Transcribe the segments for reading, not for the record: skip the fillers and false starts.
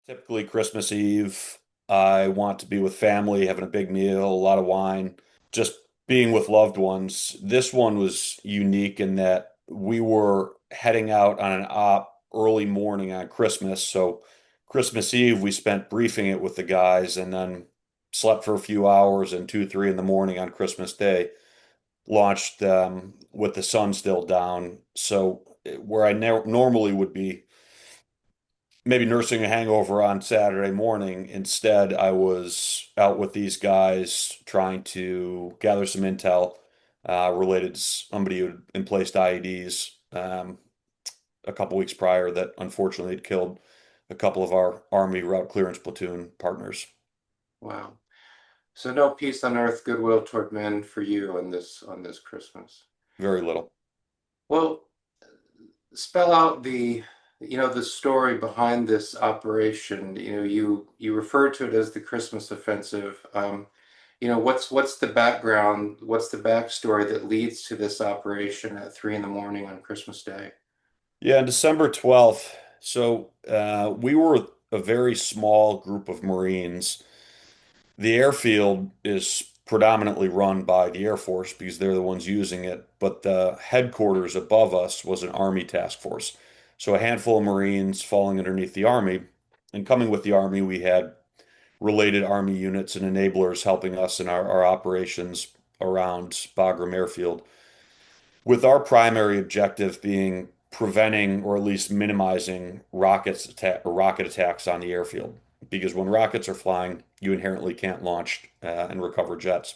Typically, Christmas Eve, I want to be with family, having a big meal, a lot of wine, just being with loved ones. This one was unique in that we were heading out on an op early morning on Christmas. So, Christmas Eve, we spent briefing it with the guys and then slept for a few hours and 2, 3 in the morning on Christmas Day. Launched with the sun still down. So, where I normally would be maybe nursing a hangover on Saturday morning. Instead, I was out with these guys trying to gather some intel related to somebody who had emplaced IEDs a couple weeks prior that unfortunately had killed a couple of our Army route clearance platoon partners. Wow. So no peace on earth, goodwill toward men for you on this Christmas. Very little. Well, spell out the story behind this operation. You refer to it as the Christmas offensive. What's the background? What's the backstory that leads to this operation at 3 in the morning on Christmas Day? Yeah, on December 12th. So we were a very small group of Marines. The airfield is predominantly run by the Air Force because they're the ones using it, but the headquarters above us was an Army task force. So a handful of Marines falling underneath the Army, and coming with the Army, we had related Army units and enablers helping us in our operations around Bagram Airfield, with our primary objective being preventing or at least minimizing rocket attacks on the airfield. Because when rockets are flying, you inherently can't launch and recover jets.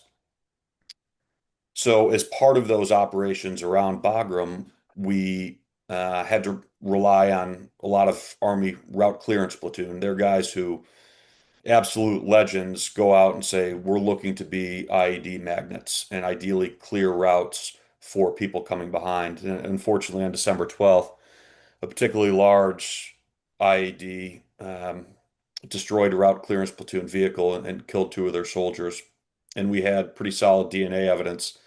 So, as part of those operations around Bagram, we had to rely on a lot of Army route clearance platoon. They're guys who, absolute legends, go out and say, we're looking to be IED magnets and ideally clear routes for people coming behind. And unfortunately, on December 12th, a particularly large IED destroyed a route clearance platoon vehicle and killed two of their soldiers. And we had pretty solid DNA evidence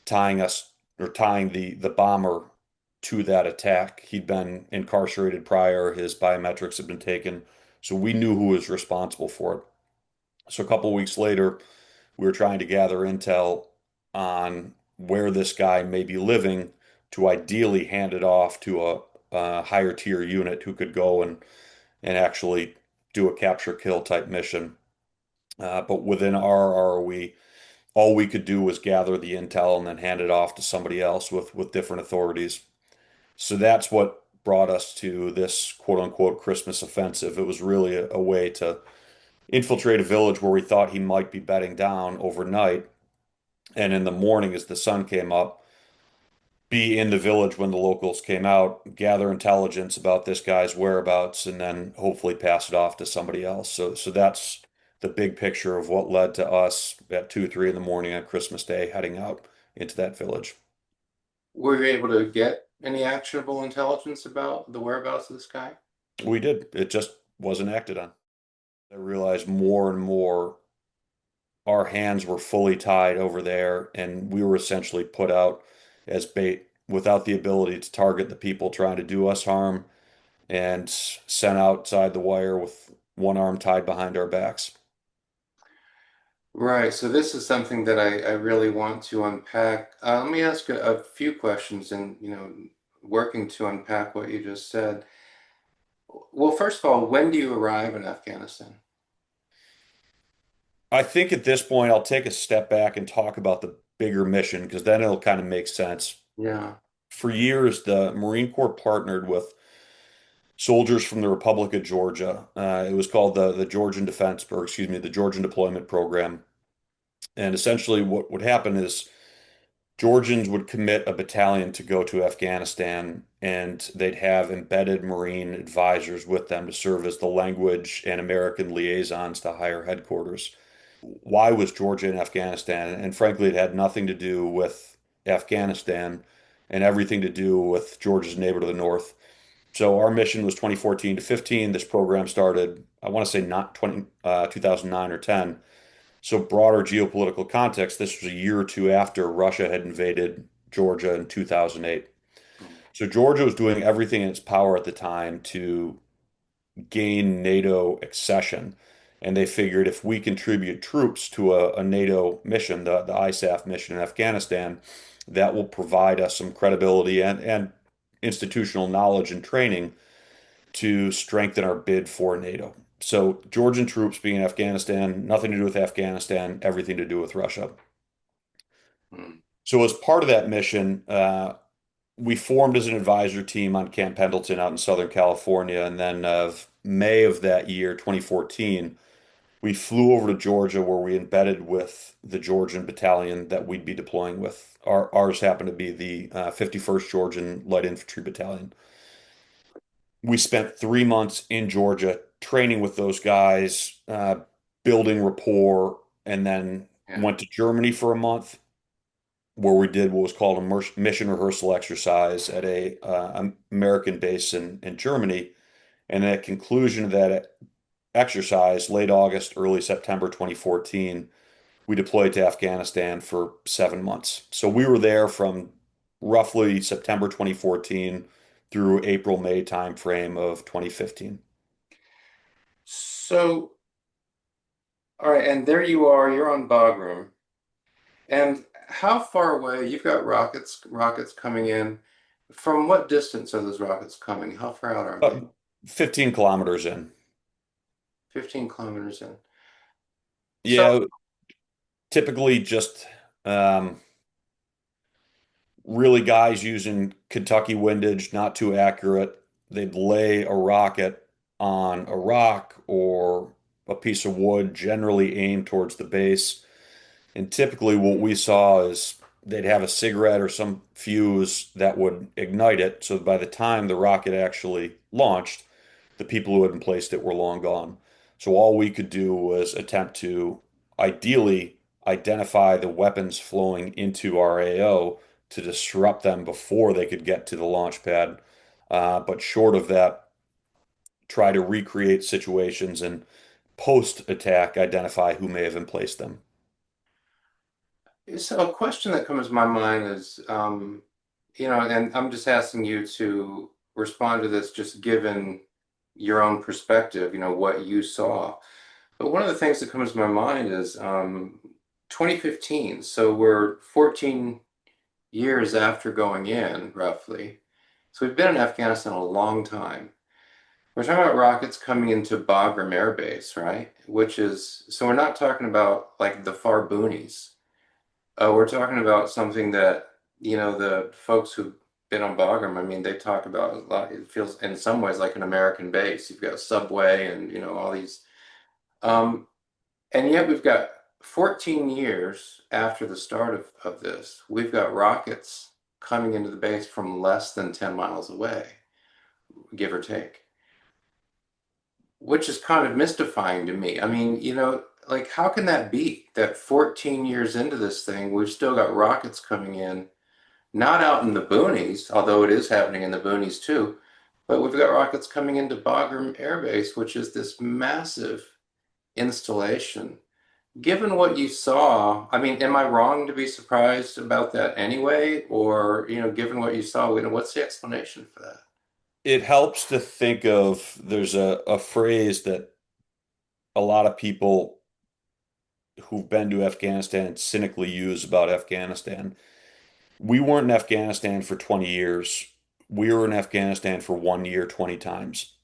tying us or tying the bomber to that attack. He'd been incarcerated prior, his biometrics had been taken, so we knew who was responsible for it. So a couple of weeks later, we were trying to gather intel on where this guy may be living to ideally hand it off to a higher tier unit who could go and actually do a capture kill type mission. But within our ROE, all we could do was gather the intel and then hand it off to somebody else with different authorities. So that's what brought us to this quote unquote Christmas offensive. It was really a way to infiltrate a village where we thought he might be bedding down overnight. And in the morning, as the sun came up, be in the village when the locals came out, gather intelligence about this guy's whereabouts, and then hopefully pass it off to somebody else. So that's the big picture of what led to us at 2, 3 in the morning on Christmas Day heading out into that village. Were you able to get any actionable intelligence about the whereabouts of this guy? We did. It just wasn't acted on. I realized more and more our hands were fully tied over there, and we were essentially put out as bait without the ability to target the people trying to do us harm and sent outside the wire with one arm tied behind our backs. Right. So this is something that I really want to unpack. Let me ask a few questions and, working to unpack what you just said. Well, first of all, when do you arrive in Afghanistan? I think at this point, I'll take a step back and talk about the bigger mission because then it'll kind of make sense. Yeah. For years, the Marine Corps partnered with soldiers from the Republic of Georgia. It was called the Georgian Defense, or excuse me, the Georgian Deployment Program. And essentially, what would happen is Georgians would commit a battalion to go to Afghanistan, and they'd have embedded Marine advisors with them to serve as the language and American liaisons to higher headquarters. Why was Georgia in Afghanistan? And frankly, it had nothing to do with Afghanistan and everything to do with Georgia's neighbor to the north. So our mission was 2014 to 15. This program started, I want to say not 2009 or 10. So broader geopolitical context, this was a year or two after Russia had invaded Georgia in 2008. So Georgia was doing everything in its power at the time to gain NATO accession. And they figured if we contribute troops to a NATO mission, the ISAF mission in Afghanistan, that will provide us some credibility and institutional knowledge and training to strengthen our bid for NATO. So Georgian troops being in Afghanistan, nothing to do with Afghanistan, everything to do with Russia. Mm. So as part of that mission, we formed as an advisor team on Camp Pendleton out in Southern California. And then May of that year, 2014, we flew over to Georgia where we embedded with the Georgian battalion that we'd be deploying with. Ours happened to be the 51st Georgian Light Infantry Battalion. We spent 3 months in Georgia training with those guys, building rapport, and then Yeah. went to Germany for a month where we did what was called a mission rehearsal exercise at a American base in Germany. And at conclusion of that exercise, late August, early September 2014, we deployed to Afghanistan for 7 months. So we were there from roughly September 2014 through April, May timeframe of 2015. So, all right, and there you are, you're on Bagram. And how far away, you've got rockets coming in. From what distance are those rockets coming? How far out are they? 15 kilometers in. 15 kilometers in. So, Yeah, typically just um, really guys using Kentucky windage, not too accurate. They'd lay a rocket on a rock or a piece of wood, generally aimed towards the base. And typically, what we saw is they'd have a cigarette or some fuse that would ignite it. So by the time the rocket actually launched, the people who had placed it were long gone. So all we could do was attempt to ideally identify the weapons flowing into our AO to disrupt them before they could get to the launch pad. But short of that, try to recreate situations and post attack identify who may have emplaced them. so a question that comes to my mind is, and I'm just asking you to respond to this just given your own perspective, what you saw. But one of the things that comes to my mind is 2015. So we're 14 years after going in, roughly. So we've been in Afghanistan a long time. We're talking about rockets coming into Bagram Air Base, right? So we're not talking about like the far boonies. We're talking about something that, the folks who've been on Bagram, I mean, they talk about a lot. It feels in some ways like an American base. You've got a subway and, all these. Um, and yet we've got 14 years after the start of this, we've got rockets coming into the base from less than 10 miles away, give or take, which is kind of mystifying to me. I mean, like how can that be that 14 years into this thing, we've still got rockets coming in, not out in the boonies, although it is happening in the boonies too, but we've got rockets coming into Bagram Air Base, which is this massive installation. Given what you saw, I mean, am I wrong to be surprised about that anyway? Or, given what you saw, what's the explanation for that? It helps to think of there's a phrase that a lot of people who've been to Afghanistan cynically use about Afghanistan. We weren't in Afghanistan for 20 years. We were in Afghanistan for 1 year, 20 times.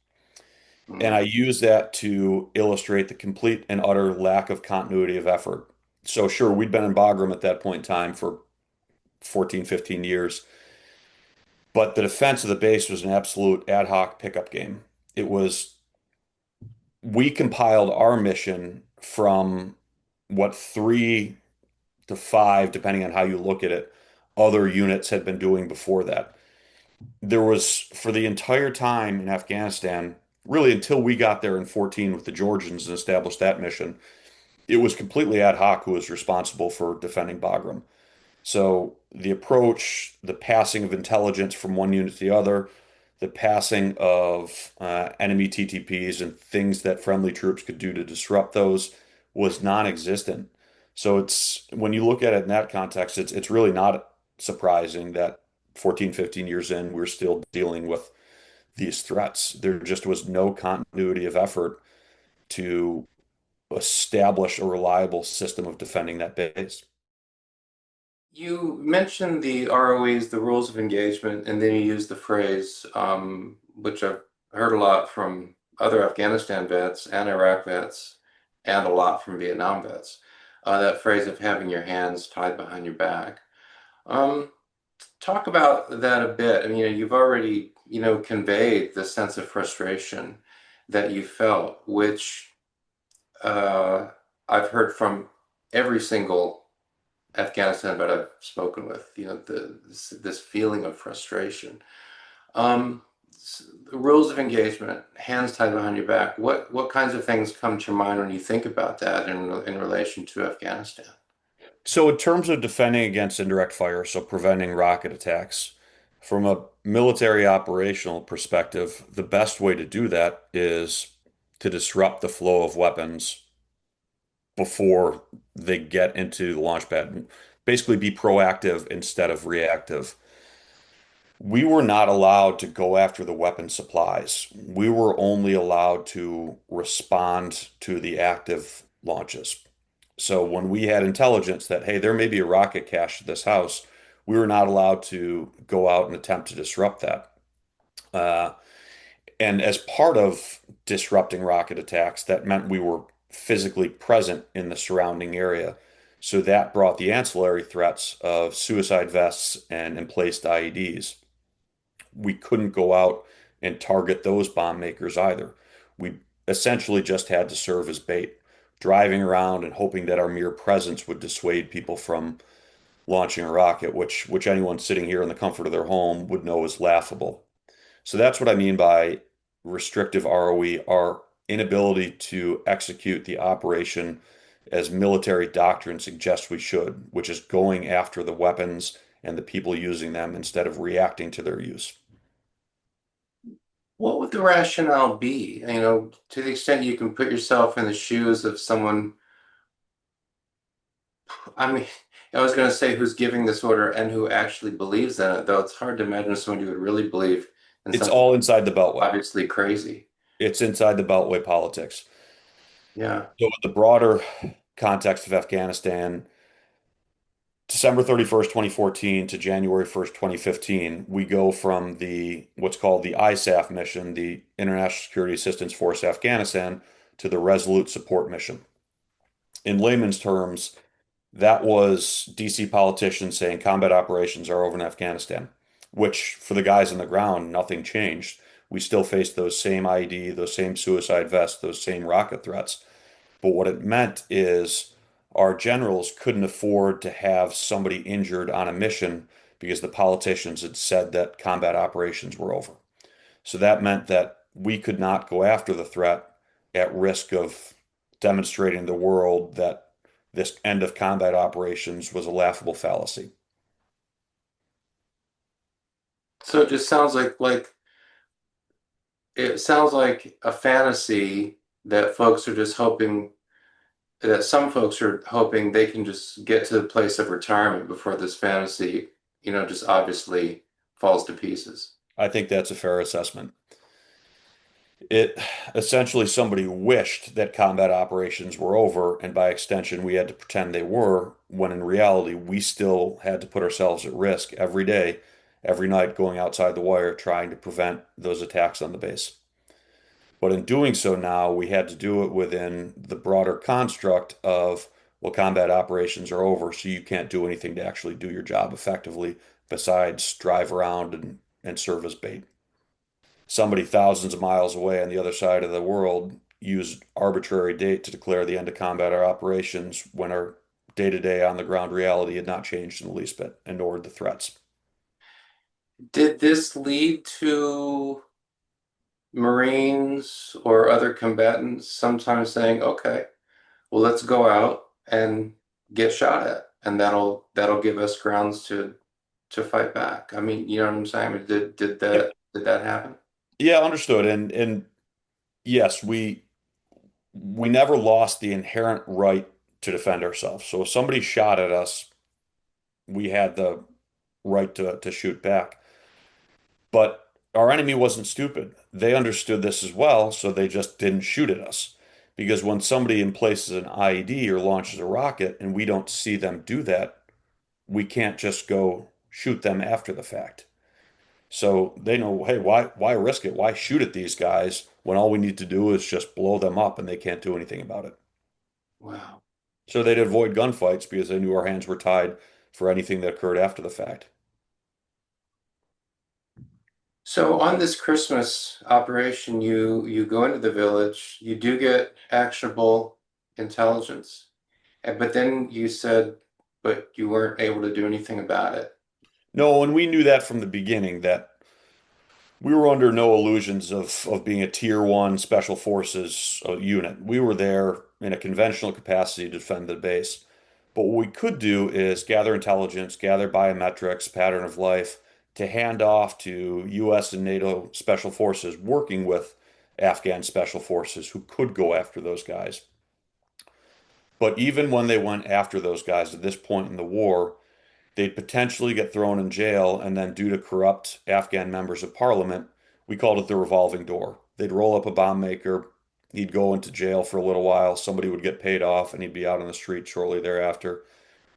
And I Mm, use that to illustrate the complete and utter lack of continuity of effort. So sure, we'd been in Bagram at that point in time for 14, 15 years, but the defense of the base was an absolute ad hoc pickup game. It was, we compiled our mission from what 3 to 5, depending on how you look at it, other units had been doing before that. There was, for the entire time in Afghanistan, really until we got there in 14 with the Georgians and established that mission, it was completely ad hoc who was responsible for defending Bagram. So the approach, the passing of intelligence from one unit to the other, the passing of enemy TTPs and things that friendly troops could do to disrupt those was non-existent. So it's when you look at it in that context, it's really not surprising that 14, 15 years in, we're still dealing with these threats. There just was no continuity of effort to establish a reliable system of defending that base. You mentioned the ROEs, the rules of engagement, and then you used the phrase, which I've heard a lot from other Afghanistan vets and Iraq vets, and a lot from Vietnam vets. That phrase of having your hands tied behind your back. Um, Talk about that a bit. I mean, you've already, conveyed the sense of frustration that you felt, which uh, I've heard from every single Afghanistan that I've spoken with, this feeling of frustration. Um, the rules of engagement, hands tied behind your back. What kinds of things come to your mind when you think about that in relation to Afghanistan? So, in terms of defending against indirect fire, so preventing rocket attacks, from a military operational perspective, the best way to do that is to disrupt the flow of weapons before they get into the launch pad. Basically, be proactive instead of reactive. We were not allowed to go after the weapon supplies. We were only allowed to respond to the active launches. So when we had intelligence that, hey, there may be a rocket cache at this house, we were not allowed to go out and attempt to disrupt that. Uh, and as part of disrupting rocket attacks, that meant we were physically present in the surrounding area. So that brought the ancillary threats of suicide vests and emplaced IEDs. We couldn't go out and target those bomb makers either. We essentially just had to serve as bait, driving around and hoping that our mere presence would dissuade people from launching a rocket, which anyone sitting here in the comfort of their home would know is laughable. So that's what I mean by restrictive ROE, our inability to execute the operation as military doctrine suggests we should, which is going after the weapons and the people using them instead of reacting to their use. What would the rationale be? To the extent you can put yourself in the shoes of someone, I mean, I was going to say who's giving this order and who actually believes in it, though it's hard to imagine someone who would really believe in It's something all inside the Beltway. obviously crazy. It's inside the Beltway politics. Yeah. So, in the broader context of Afghanistan, December 31st, 2014 to January 1st, 2015, we go from the what's called the ISAF mission, the International Security Assistance Force Afghanistan, to the Resolute Support Mission. In layman's terms, that was DC politicians saying combat operations are over in Afghanistan, which for the guys on the ground, nothing changed. We still face those same ID, those same suicide vests, those same rocket threats. But what it meant is our generals couldn't afford to have somebody injured on a mission because the politicians had said that combat operations were over. So that meant that we could not go after the threat at risk of demonstrating to the world that this end of combat operations was a laughable fallacy. So it just sounds like it sounds like a fantasy that folks are just hoping that some folks are hoping they can just get to the place of retirement before this fantasy, just obviously falls to pieces. I think that's a fair assessment. It essentially somebody wished that combat operations were over, and by extension, we had to pretend they were, when in reality, we still had to put ourselves at risk every day, every night, going outside the wire, trying to prevent those attacks on the base. But in doing so now, we had to do it within the broader construct of, well, combat operations are over, so you can't do anything to actually do your job effectively besides drive around and serve as bait. Somebody thousands of miles away on the other side of the world used arbitrary date to declare the end of combat operations when our day-to-day on the ground reality had not changed in the least bit, and nor had the threats. Did this lead to Marines or other combatants sometimes saying, okay, well, let's go out and get shot at, and that'll give us grounds to fight back. I mean, you know what I'm saying? I mean, did Yep. that happen? Yeah, understood. And yes, we never lost the inherent right to defend ourselves. So if somebody shot at us, we had the right to shoot back. But our enemy wasn't stupid. They understood this as well, so they just didn't shoot at us. Because when somebody places an IED or launches a rocket and we don't see them do that, we can't just go shoot them after the fact. So they know, hey, why risk it? Why shoot at these guys when all we need to do is just blow them up and they can't do anything about it? Wow. So they'd avoid gunfights because they knew our hands were tied for anything that occurred after the fact. So on this Christmas operation, you go into the village, you do get actionable intelligence, but then you said, but you weren't able to do anything about it. No, and we knew that from the beginning that we were under no illusions of being a tier one special forces unit. We were there in a conventional capacity to defend the base. But what we could do is gather intelligence, gather biometrics, pattern of life to hand off to US and NATO special forces working with Afghan special forces who could go after those guys. But even when they went after those guys at this point in the war, they'd potentially get thrown in jail, and then due to corrupt Afghan members of parliament, we called it the revolving door. They'd roll up a bomb maker, he'd go into jail for a little while, somebody would get paid off, and he'd be out on the street shortly thereafter,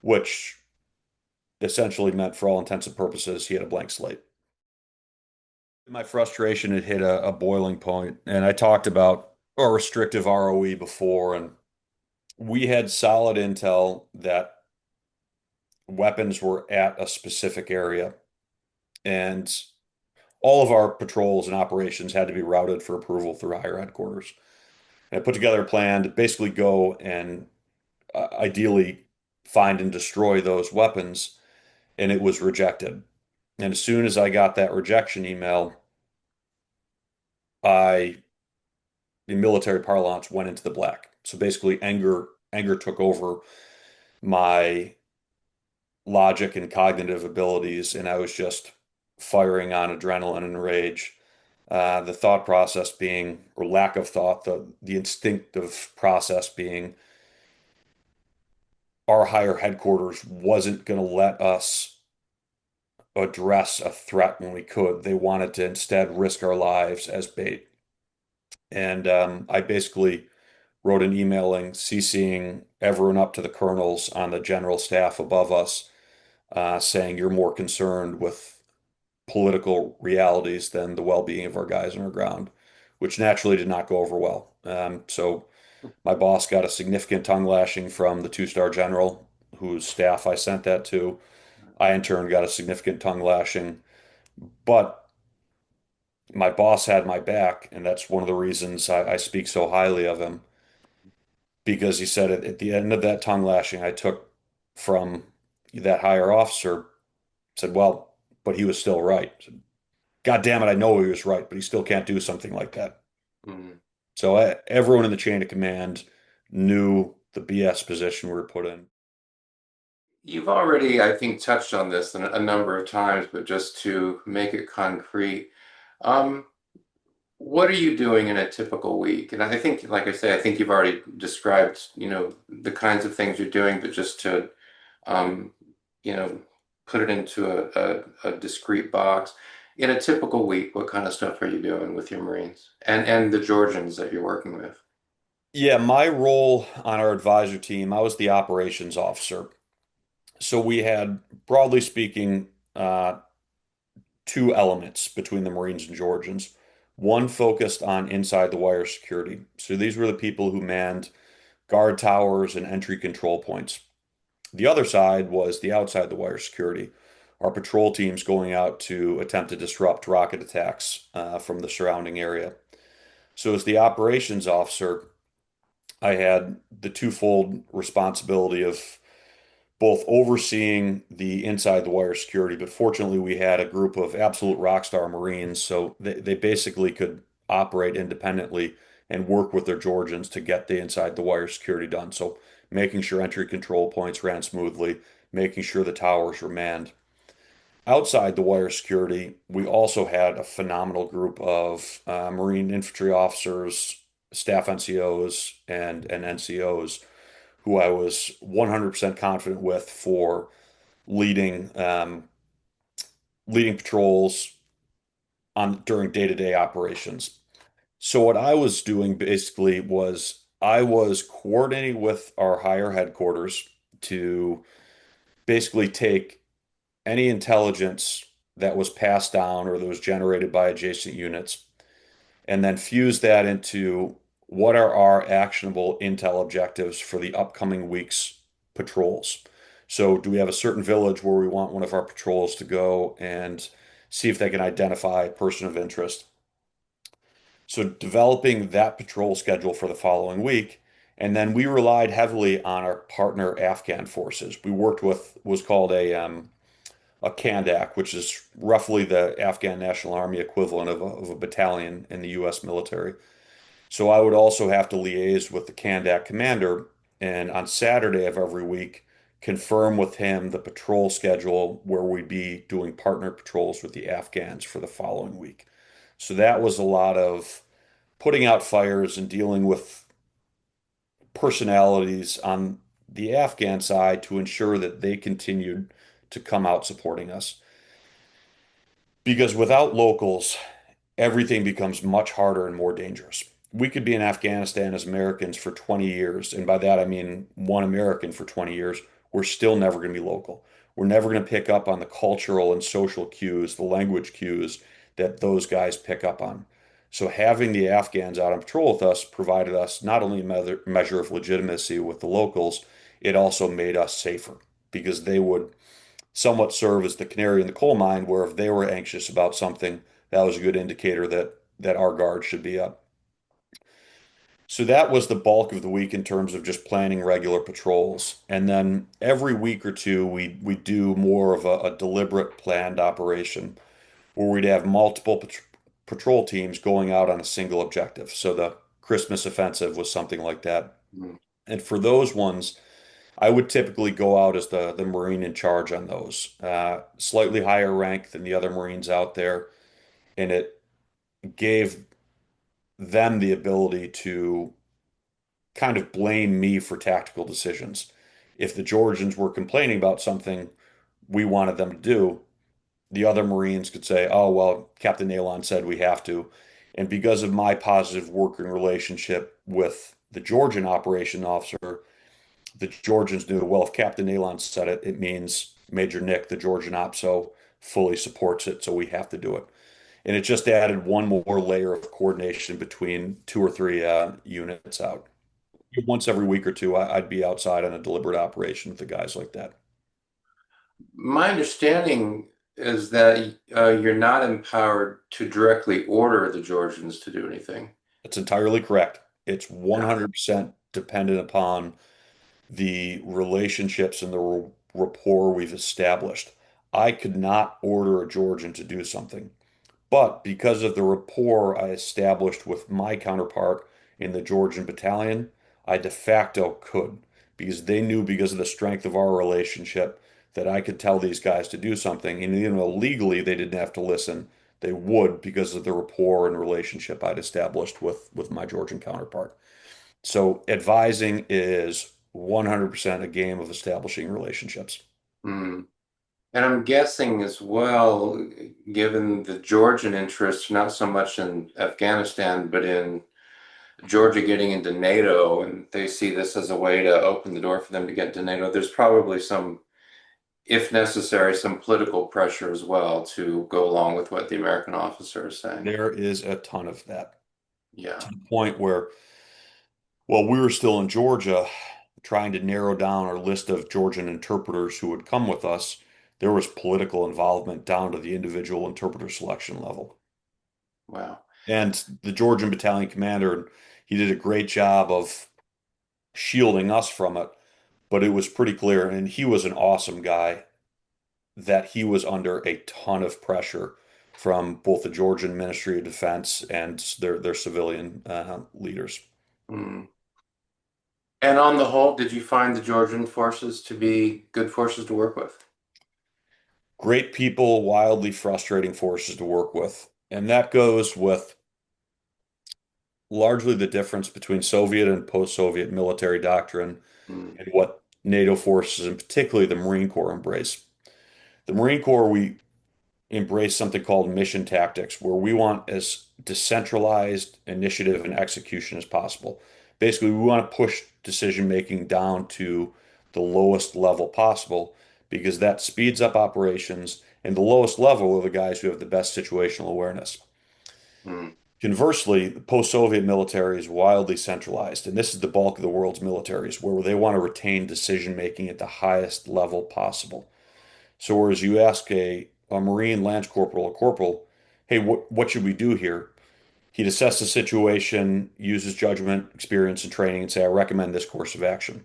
which essentially meant, for all intents and purposes, he had a blank slate. My frustration had hit a boiling point, and I talked about a restrictive ROE before, and we had solid intel that weapons were at a specific area, and all of our patrols and operations had to be routed for approval through higher headquarters. And I put together a plan to basically go and ideally find and destroy those weapons, and it was rejected. And as soon as I got that rejection email, I, in military parlance, went into the black. So basically, anger took over my logic and cognitive abilities, and I was just firing on adrenaline and rage. The thought process being, or lack of thought, the instinctive process being, our higher headquarters wasn't going to let us address a threat when we could. They wanted to instead risk our lives as bait. And I basically wrote an emailing CCing everyone up to the colonels on the general staff above us, saying you're more concerned with political realities than the well-being of our guys on our ground, which naturally did not go over well. So my boss got a significant tongue lashing from the two-star general whose staff I sent that to. I in turn got a significant tongue lashing, but my boss had my back, and that's one of the reasons I speak so highly of him, because he said at the end of that tongue lashing I took from that higher officer, said, well, but he was still right. I said, God damn it, I know he was right, but he still can't do something like that. Mhm. So everyone in the chain of command knew the BS position we were put in. You've already, I think, touched on this a number of times, but just to make it concrete, um, what are you doing in a typical week? And I think, like I say, I think you've already described, the kinds of things you're doing, but just to, um, you know, put it into a discrete box. In a typical week, what kind of stuff are you doing with your Marines and the Georgians that you're working with? Yeah, my role on our advisor team, I was the operations officer. So we had, broadly speaking, two elements between the Marines and Georgians. One focused on inside the wire security. So these were the people who manned guard towers and entry control points. The other side was the outside the wire security. Our patrol teams going out to attempt to disrupt rocket attacks from the surrounding area. So as the operations officer, I had the twofold responsibility of both overseeing the inside the wire security, but fortunately we had a group of absolute rock star Marines, so they basically could operate independently and work with their Georgians to get the inside the wire security done. So making sure entry control points ran smoothly, making sure the towers were manned. Outside the wire security, we also had a phenomenal group of Marine infantry officers, staff NCOs, and NCOs who I was 100% confident with for leading leading patrols on during day-to-day operations. So what I was doing basically was I was coordinating with our higher headquarters to basically take any intelligence that was passed down or that was generated by adjacent units and then fuse that into what are our actionable intel objectives for the upcoming week's patrols. So, do we have a certain village where we want one of our patrols to go and see if they can identify a person of interest? So, developing that patrol schedule for the following week. And then we relied heavily on our partner Afghan forces. We worked with was called a Kandak, which is roughly the Afghan National Army equivalent of a battalion in the U.S. military. So I would also have to liaise with the Kandak commander, and on Saturday of every week, confirm with him the patrol schedule where we'd be doing partner patrols with the Afghans for the following week. So that was a lot of putting out fires and dealing with personalities on the Afghan side to ensure that they continued to come out supporting us. Because without locals, everything becomes much harder and more dangerous. We could be in Afghanistan as Americans for 20 years, and by that I mean one American for 20 years. We're still never going to be local. We're never going to pick up on the cultural and social cues, the language cues that those guys pick up on. So having the Afghans out on patrol with us provided us not only a measure of legitimacy with the locals, it also made us safer because they would somewhat serve as the canary in the coal mine, where if they were anxious about something, that was a good indicator that our guard should be up. So that was the bulk of the week in terms of just planning regular patrols. And then every week or two, we do more of a deliberate planned operation where we'd have multiple patrol teams going out on a single objective. So the Christmas offensive was something like that. Mm. And for those ones, I would typically go out as the Marine in charge on those. Slightly higher rank than the other Marines out there, and it gave them the ability to kind of blame me for tactical decisions. If the Georgians were complaining about something we wanted them to do, the other Marines could say, "Oh, well, Captain Nalon said we have to." And because of my positive working relationship with the Georgian operation officer, the Georgians knew, well, if Captain Nalon said it, it means Major Nick, the Georgian OPSO, fully supports it, so we have to do it. And it just added one more layer of coordination between two or three units out. Once every week or two, I'd be outside on a deliberate operation with the guys like that. My understanding is that you're not empowered to directly order the Georgians to do anything. That's entirely correct. It's Yeah. 100% dependent upon the relationships and the rapport we've established. I could not order a Georgian to do something. But because of the rapport I established with my counterpart in the Georgian battalion, I de facto could, because they knew because of the strength of our relationship that I could tell these guys to do something. And even though legally they didn't have to listen, they would because of the rapport and relationship I'd established with my Georgian counterpart. So advising is 100% a game of establishing relationships. Mm. And I'm guessing as well, given the Georgian interest, not so much in Afghanistan, but in Georgia getting into NATO, and they see this as a way to open the door for them to get into NATO, there's probably some, if necessary, some political pressure as well to go along with what the American officer is saying. There is a ton of that to Yeah. the point where, well, we were still in Georgia trying to narrow down our list of Georgian interpreters who would come with us. There was political involvement down to the individual interpreter selection level. Wow. And the Georgian battalion commander, he did a great job of shielding us from it, but it was pretty clear, and he was an awesome guy, that he was under a ton of pressure from both the Georgian Ministry of Defense and their civilian leaders. Mm. And on the whole, did you find the Georgian forces to be good forces to work with? Great people, wildly frustrating forces to work with. And that goes with largely the difference between Soviet and post-Soviet military doctrine Mm. and what NATO forces, and particularly the Marine Corps, embrace. The Marine Corps, embrace something called mission tactics, where we want as decentralized initiative and execution as possible. Basically, we want to push decision making down to the lowest level possible because that speeds up operations, and the lowest level are the guys who have the best situational awareness. Mm, Conversely, the post-Soviet military is wildly centralized, and this is the bulk of the world's militaries, where they want to retain decision making at the highest level possible. So whereas you ask a Marine Lance Corporal or Corporal, hey, what should we do here? He'd assess the situation, use his judgment, experience, and training, and say, I recommend this course of action.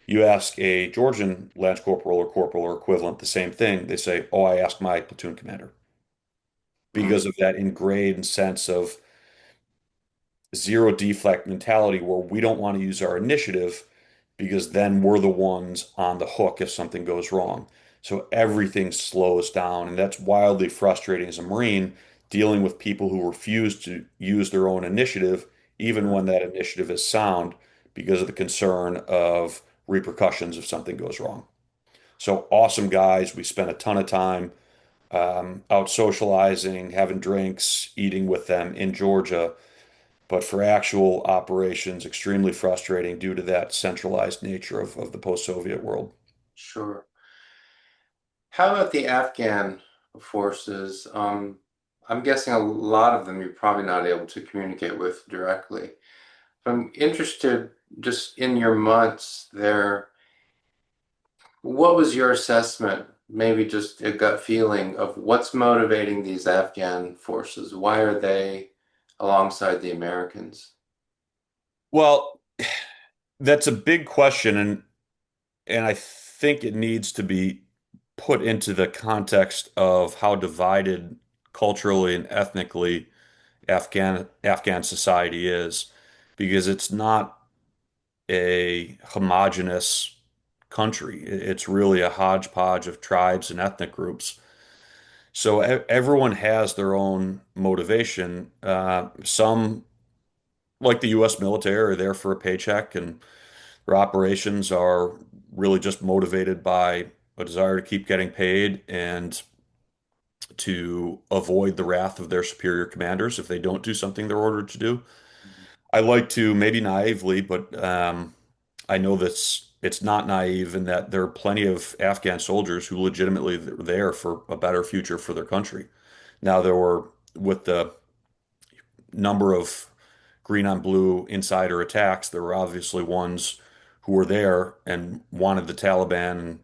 You ask a Georgian Lance Corporal or Corporal or equivalent the same thing, they say, oh, I asked my platoon commander mm, because of that ingrained sense of zero deflect mentality where we don't want to use our initiative because then we're the ones on the hook if something goes wrong. So everything slows down, and that's wildly frustrating as a Marine dealing with people who refuse to use their own initiative, even mm. when that initiative is sound, because of the concern of repercussions if something goes wrong. So awesome guys. We spent a ton of time out socializing, having drinks, eating with them in Georgia. But for actual operations, extremely frustrating due to that centralized nature of the post-Soviet world. Sure. How about the Afghan forces? I'm guessing a lot of them you're probably not able to communicate with directly. I'm interested just in your months there. What was your assessment, maybe just a gut feeling of what's motivating these Afghan forces? Why are they alongside the Americans? Well, that's a big question, and I think it needs to be put into the context of how divided culturally and ethnically Afghan society is, because it's not a homogenous country. It's really a hodgepodge of tribes and ethnic groups. So everyone has their own motivation. Some, like the U.S. military, are there for a paycheck, and their operations are really just motivated by a desire to keep getting paid and to avoid the wrath of their superior commanders if they don't do something they're ordered to do. I like to, maybe naively, but I know that's it's not naive in that there are plenty of Afghan soldiers who legitimately are there for a better future for their country. Now, there were, with the number of green on blue insider attacks, there were obviously ones who were there and wanted the Taliban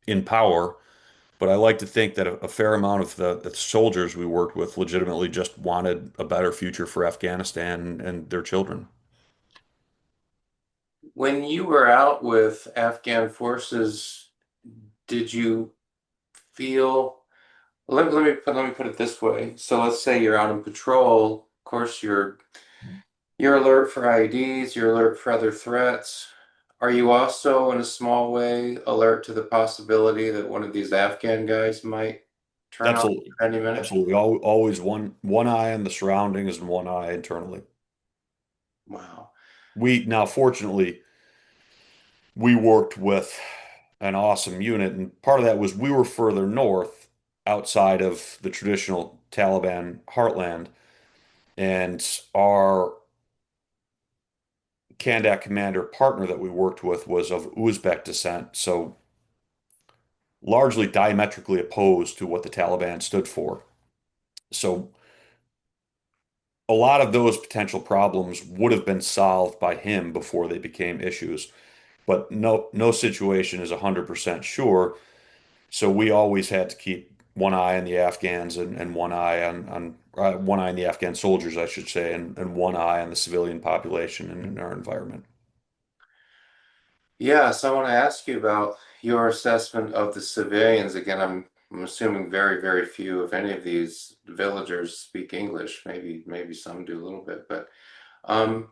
in power. But I like to think that a fair amount of the soldiers we worked with legitimately just wanted a better future for Afghanistan and their children. When you were out with Afghan forces, did you feel, let me put it this way. So let's say you're out on patrol. Of course, you're alert for IEDs, you're alert for other threats. Are you also, in a small way, alert to the possibility that one of these Afghan guys might turn on Absolutely. any minute? Absolutely. Always one eye on the surroundings and one eye internally. Wow. Fortunately, we worked with an awesome unit, and part of that was we were further north outside of the traditional Taliban heartland, and our Kandak commander partner that we worked with was of Uzbek descent, so largely diametrically opposed to what the Taliban stood for. So a lot of those potential problems would have been solved by him before they became issues. But no situation is 100% sure. So we always had to keep one eye on the Afghans and one eye on one eye on the Afghan soldiers, I should say, and one eye on the civilian population and in our environment. Yeah, so I want to ask you about your assessment of the civilians. Again, I'm assuming very, very few, if any of these villagers speak English. Maybe some do a little bit, but um,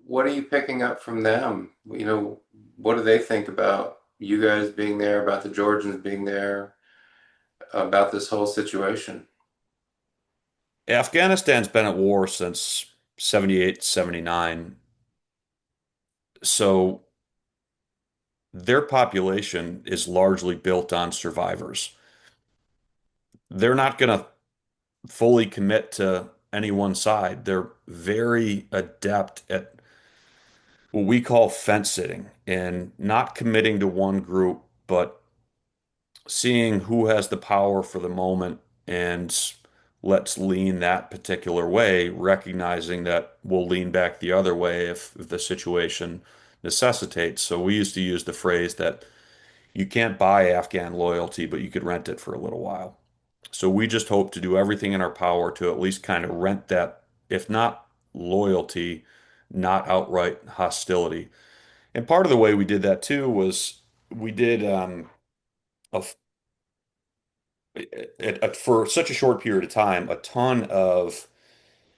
what are you picking up from them? What do they think about you guys being there, about the Georgians being there, about this whole situation? Afghanistan's been at war since 78, 79. So their population is largely built on survivors. they're not going to fully commit to any one side. They're very adept at what we call fence sitting and not committing to one group, but seeing who has the power for the moment and let's lean that particular way, recognizing that we'll lean back the other way if the situation necessitates. So we used to use the phrase that you can't buy Afghan loyalty, but you could rent it for a little while. So we just hope to do everything in our power to at least kind of rent that, if not loyalty, not outright hostility. And part of the way we did that too was we did a, for such a short period of time, a ton of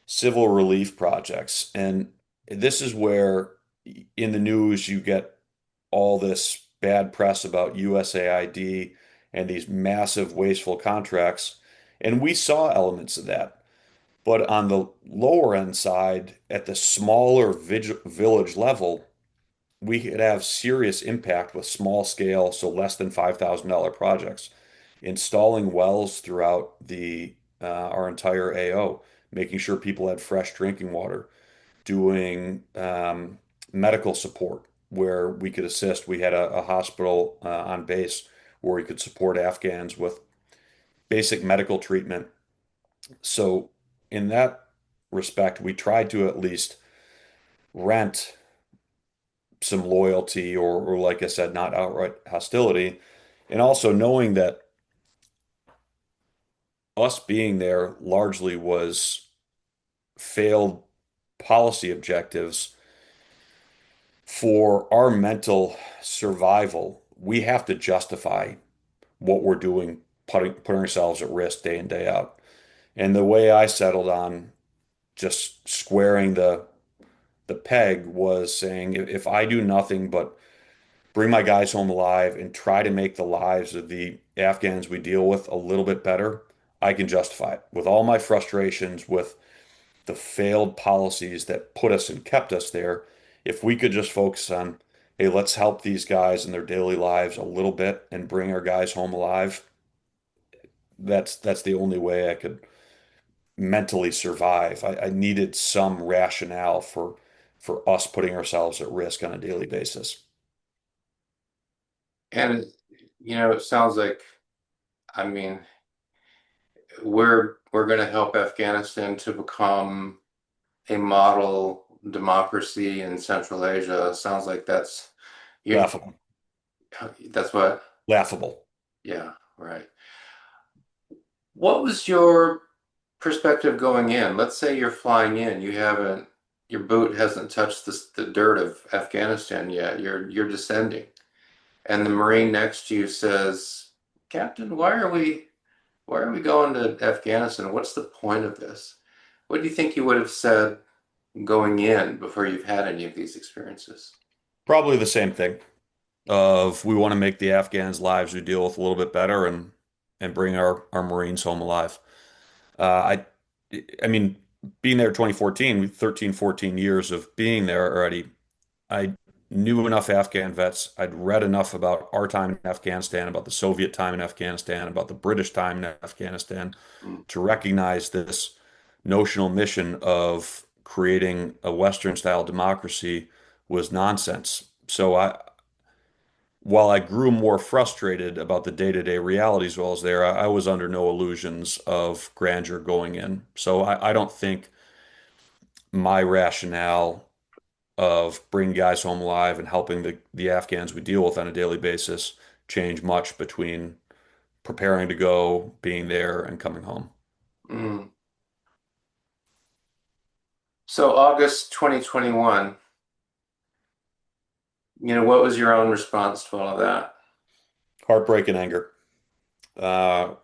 civil relief projects. And this is where in the news you get all this bad press about USAID and these massive wasteful contracts. And we saw elements of that. But on the lower end side, at the smaller village level, we could have serious impact with small scale, so less than $5,000 projects, installing wells throughout the our entire AO, making sure people had fresh drinking water, doing medical support where we could assist. We had a hospital on base where we could support Afghans with basic medical treatment. So in that respect, we tried to at least rent some loyalty or like I said, not outright hostility. And also knowing that us being there largely was failed policy objectives for our mental survival. We have to justify what we're doing, putting ourselves at risk day in, day out. And the way I settled on just squaring the peg was saying if I do nothing but bring my guys home alive and try to make the lives of the Afghans we deal with a little bit better, I can justify it. With all my frustrations with the failed policies that put us and kept us there, if we could just focus on, hey, let's help these guys in their daily lives a little bit and bring our guys home alive, that's the only way I could mentally survive. I needed some rationale for us putting ourselves at risk on a daily basis. And it sounds like, I mean, we're going to help Afghanistan to become a model democracy in Central Asia. Sounds like you Laughable. that's what, Laughable. yeah, right. What was your perspective going in? Let's say you're flying in, your boot hasn't touched the dirt of Afghanistan yet. You're descending, and the Marine next to you says, "Captain, why are we going to Afghanistan? What's the point of this?" What do you think you would have said going in before you've had any of these experiences? Probably the same thing of we want to make the Afghans' lives we deal with a little bit better and bring our Marines home alive. I mean, being there 2014, 13, 14 years of being there already, I knew enough Afghan vets. I'd read enough about our time in Afghanistan, about the Soviet time in Afghanistan, about the British time in Afghanistan, Mm. to recognize this notional mission of creating a Western style democracy was nonsense. So while I grew more frustrated about the day-to-day realities while I was there, I was under no illusions of grandeur going in. So I don't think my rationale of bringing guys home alive and helping the Afghans we deal with on a daily basis change much between preparing to go, being there, and coming home. Mm. So August 2021, what was your own response to all of that? Heartbreak and anger. Uh,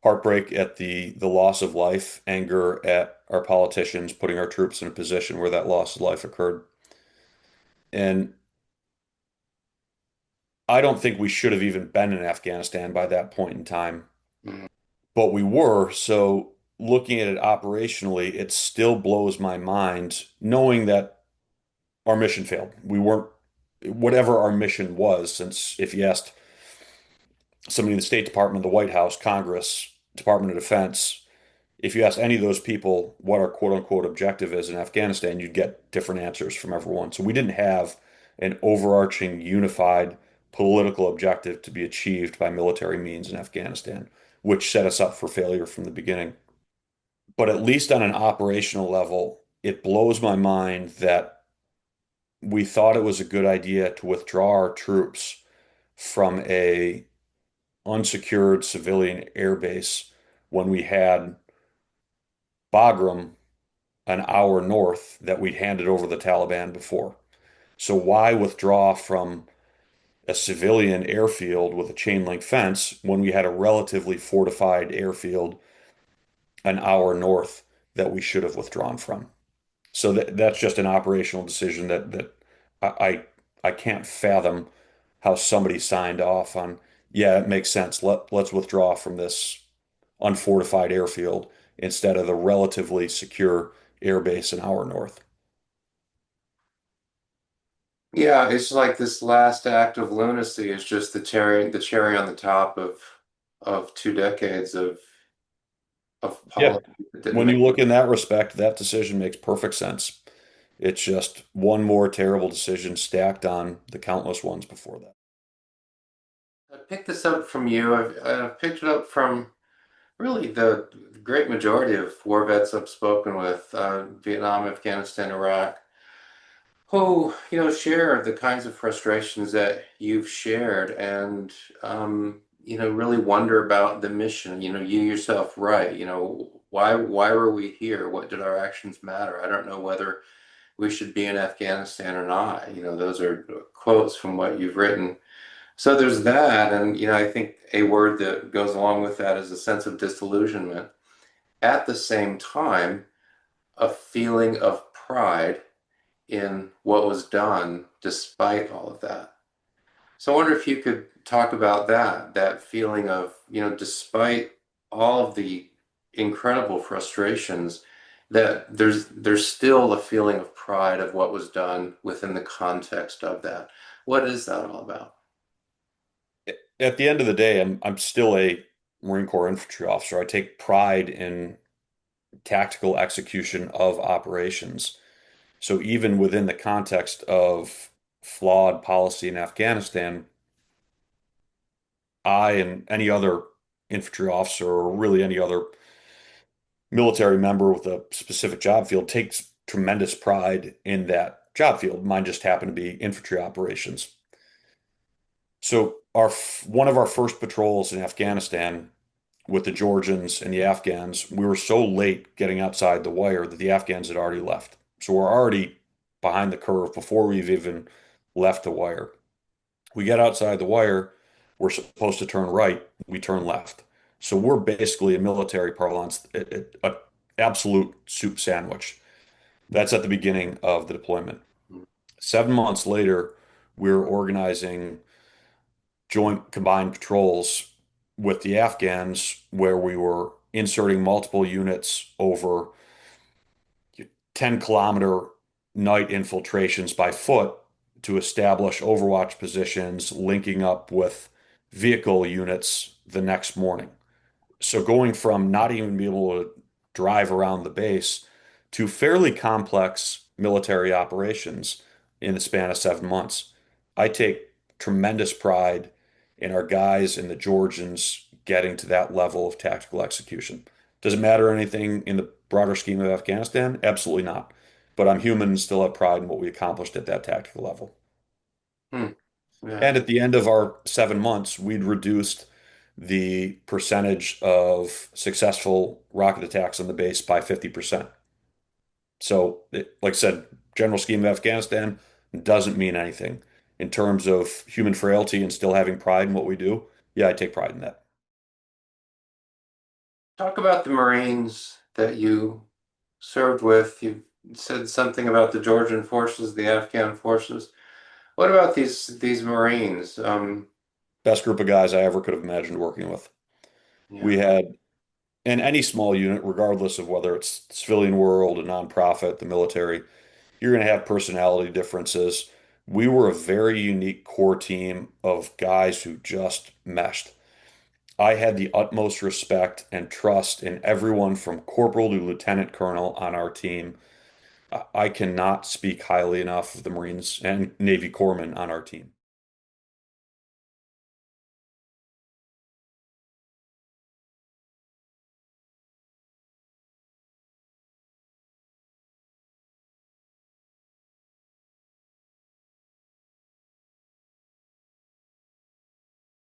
Heartbreak at the loss of life, anger at our politicians putting our troops in a position where that loss of life occurred. And I don't think we should have even been in Afghanistan by that point in time, Mm. but we were. So looking at it operationally, it still blows my mind knowing that our mission failed. We weren't, whatever our mission was, since if you asked somebody in the State Department, the White House, Congress, Department of Defense, if you ask any of those people what our quote unquote objective is in Afghanistan, you'd get different answers from everyone. So we didn't have an overarching, unified political objective to be achieved by military means in Afghanistan, which set us up for failure from the beginning. But at least on an operational level, it blows my mind that we thought it was a good idea to withdraw our troops from a unsecured civilian airbase when we had Bagram an hour north that we'd handed over the Taliban before. So why withdraw from a civilian airfield with a chain link fence when we had a relatively fortified airfield an hour north that we should have withdrawn from? So that's just an operational decision that I I can't fathom how somebody signed off on, yeah, it makes sense. Let's withdraw from this unfortified airfield instead of the relatively secure airbase an hour north. Yeah, it's like this last act of lunacy is just the cherry on the top of 2 decades of Yeah. policy that didn't When make. you look in that respect, that decision makes perfect sense. It's just one more terrible decision stacked on the countless ones before that. I picked this up from you. I've picked it up from really the great majority of war vets I've spoken with, Vietnam, Afghanistan, Iraq, who, share the kinds of frustrations that you've shared and, really wonder about the mission. You yourself, right? Why were we here? What did our actions matter? I don't know whether we should be in Afghanistan or not. Those are quotes from what you've written. So there's that. And, I think a word that goes along with that is a sense of disillusionment. At the same time, a feeling of pride in what was done despite all of that. So I wonder if you could talk about that feeling of, despite all of the incredible frustrations, that there's still a feeling of pride of what was done within the context of that. What is that all about? At the end of the day, I'm still a Marine Corps infantry officer. I take pride in tactical execution of operations. So even within the context of flawed policy in Afghanistan, I and any other infantry officer or really any other military member with a specific job field takes tremendous pride in that job field. Mine just happened to be infantry operations. So one of our first patrols in Afghanistan with the Georgians and the Afghans, we were so late getting outside the wire that the Afghans had already left. So we're already behind the curve before we've even left the wire. We get outside the wire, we're supposed to turn right, we turn left. So we're basically in military parlance, a absolute soup sandwich. That's at the beginning of the deployment. 7 months later, we're organizing joint combined patrols with the Afghans where we were inserting multiple units over 10-kilometer night infiltrations by foot to establish overwatch positions, linking up with vehicle units the next morning. So going from not even being able to drive around the base to fairly complex military operations in the span of 7 months. I take tremendous pride in our guys and the Georgians getting to that level of tactical execution. Does it matter anything in the broader scheme of Afghanistan? Absolutely not. But I'm human and still have pride in what we accomplished at that tactical level. Hmm. Yeah. And at the end of our 7 months, we'd reduced the percentage of successful rocket attacks on the base by 50%. So, like I said, general scheme of Afghanistan doesn't mean anything. In terms of human frailty and still having pride in what we do, yeah, I take pride in that. Talk about the Marines that you served with. You said something about the Georgian forces, the Afghan forces. What about these Marines? Best group of guys I ever could have imagined working with. We Yeah. had, in any small unit, regardless of whether it's the civilian world, a nonprofit, the military, you're going to have personality differences. We were a very unique core team of guys who just meshed. I had the utmost respect and trust in everyone from corporal to lieutenant colonel on our team. I cannot speak highly enough of the Marines and Navy corpsmen on our team.